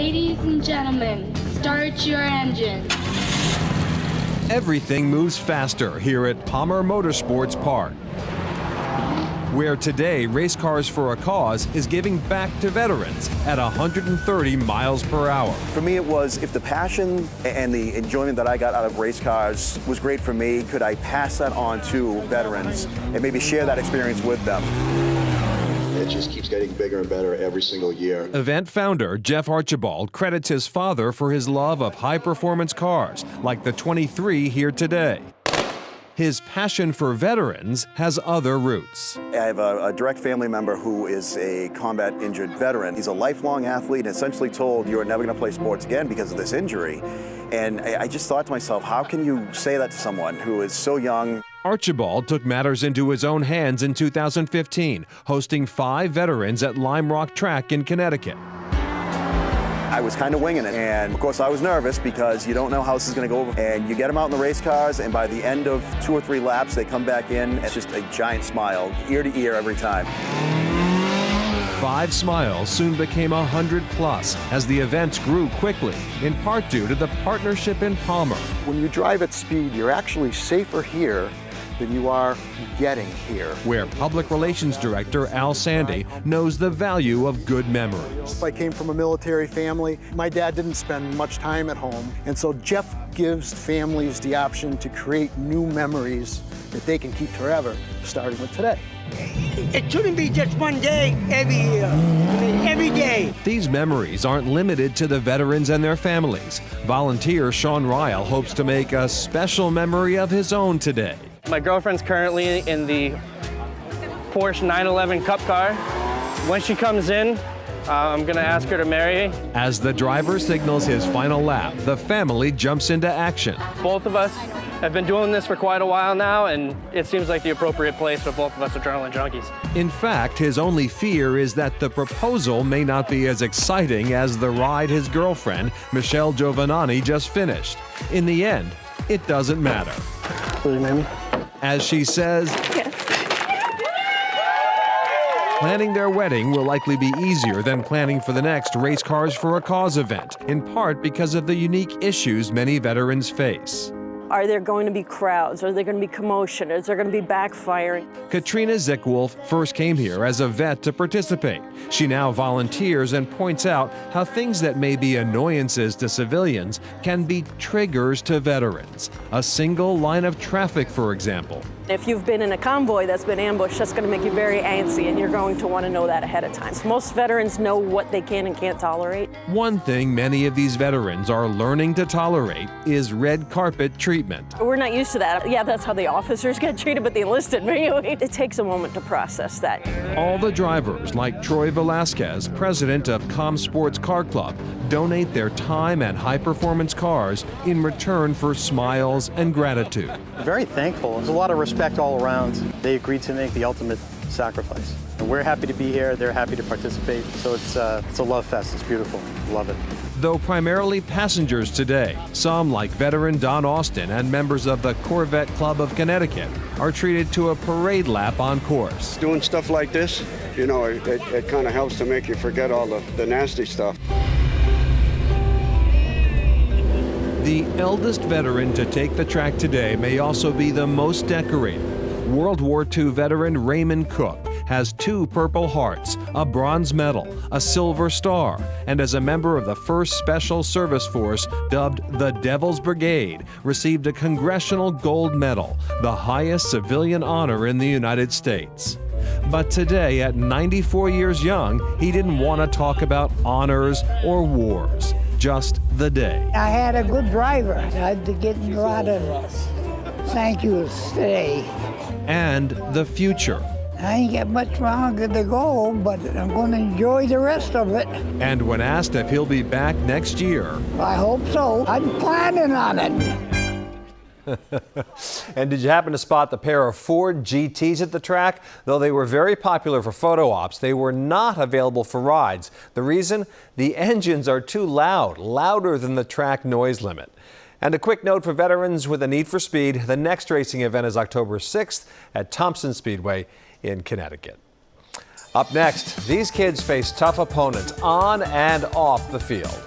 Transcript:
Ladies and gentlemen, start your engines. Everything moves faster here at Palmer Motorsports Park, where today Race Cars for a Cause is giving back to veterans at 130 miles per hour. For me, it was, if the passion and the enjoyment that I got out of race cars was great for me, could I pass that on to veterans and maybe share that experience with them? It just keeps getting bigger and better every single year. Event founder Jeff Archibald credits his father for his love of high-performance cars, like the 23 here today. His passion for veterans has other roots. I have a direct family member who is a combat injured veteran. He's a lifelong athlete and essentially told, you are never going to play sports again because of this injury. And I just thought to myself, how can you say that to someone who is so young? Archibald took matters into his own hands in 2015, hosting 5 veterans at Lime Rock Track in Connecticut. I was kind of winging it, and of course I was nervous because you don't know how this is going to go over. And you get them out in the race cars, and by the end of 2 or 3 laps, they come back in. It's just a giant smile, ear to ear every time. 5 smiles soon became 100 plus as the events grew quickly, in part due to the partnership in Palmer. When you drive at speed, you're actually safer here than you are getting here. Where Public Relations Director Al Sandy knows the value of good memories. I came from a military family. My dad didn't spend much time at home, and so Jeff gives families the option to create new memories that they can keep forever, starting with today. It shouldn't be just one day every year, every day. These memories aren't limited to the veterans and their families. Volunteer Sean Ryle hopes to make a special memory of his own today. My girlfriend's currently in the Porsche 911 Cup car. When she comes in, I'm gonna ask her to marry me. As the driver signals his final lap, the family jumps into action. Both of us have been doing this for quite a while now, and it seems like the appropriate place for both of us adrenaline junkies. In fact, his only fear is that the proposal may not be as exciting as the ride his girlfriend, Michelle Giovanni, just finished. In the end, it doesn't matter. Will you marry me? As she says, yes. Planning their wedding will likely be easier than planning for the next Race Cars for a Cause event, in part because of the unique issues many veterans face. Are there going to be crowds? Are there going to be commotion? Is there going to be backfiring? Katrina Zickwolf first came here as a vet to participate. She now volunteers and points out how things that may be annoyances to civilians can be triggers to veterans. A single line of traffic, for example. If you've been in a convoy that's been ambushed, that's going to make you very antsy, and you're going to want to know that ahead of time. So most veterans know what they can and can't tolerate. One thing many of these veterans are learning to tolerate is red carpet treatment. We're not used to that. Yeah, that's how the officers get treated, but the enlisted, it takes a moment to process that. All the drivers, like Troy Velasquez, president of Com Sports Car Club, donate their time and high-performance cars in return for smiles and gratitude. Very thankful. There's a lot of respect all around. They agreed to make the ultimate sacrifice. And we're happy to be here. They're happy to participate. So it's a love fest. It's beautiful. Love it. Though primarily passengers today, some like veteran Don Austin and members of the Corvette Club of Connecticut are treated to a parade lap on course. Doing stuff like this, you know, it kind of helps to make you forget all the nasty stuff. The eldest veteran to take the track today may also be the most decorated. World War II veteran Raymond Cook has 2 Purple Hearts, a bronze medal, a silver star, and as a member of the 1st Special Service Force, dubbed the Devil's Brigade, received a Congressional Gold Medal, the highest civilian honor in the United States. But today, at 94 years young, he didn't want to talk about honors or wars, just the day. I had a good driver. I had to get a lot of thank yous today. And the future. I ain't got much longer to go, but I'm going to enjoy the rest of it. And when asked if he'll be back next year, I hope so. I'm planning on it. And did you happen to spot the pair of Ford GTs at the track? Though they were very popular for photo ops, they were not available for rides. The reason? The engines are too loud, louder than the track noise limit. And a quick note for veterans with a need for speed, the next racing event is October 6th at Thompson Speedway in Connecticut. Up next, these kids face tough opponents on and off the field.